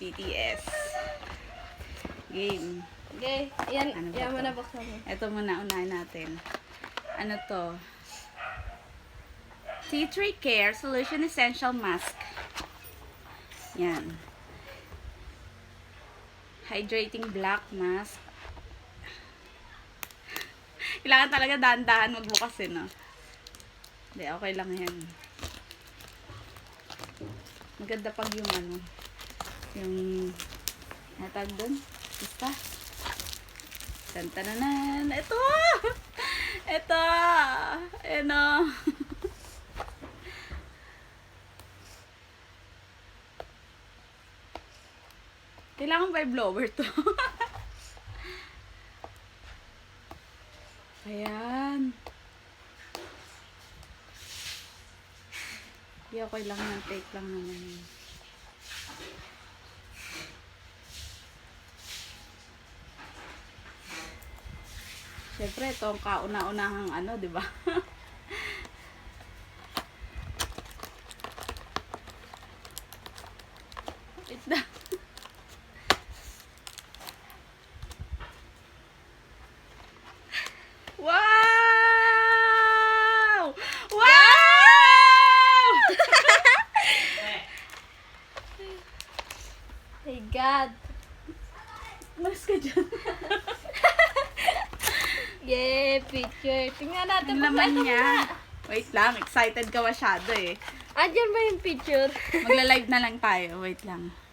BTS. Game. Okay, yan, Ano ba yan to? mo na buksan mo. Ito muna, unahin natin. Ano to? Tea Tree Care Solution Essential Mask. Yan. Hydrating Black Mask. Kailangan talaga dahan-dahan magbukas eh, no? Hindi, okay lang yan. Maganda pag yung ano, yung natag doon. Basta. Tantananan. Ito! Ito! Ano? Kailangan ba i-blower to? Ayan. Okay lang yan. Take lang naman yun. Siyempre, ito ang kauna-unahang ano, di ba? Wait na. Wow! Wow! My God. Mas ka dyan. Yeah, picture. Tingnan natin Ang kung laman ano niya. na. Wait lang, excited ka masyado eh. Andyan ba yung picture? Magla-live na lang tayo. Wait lang.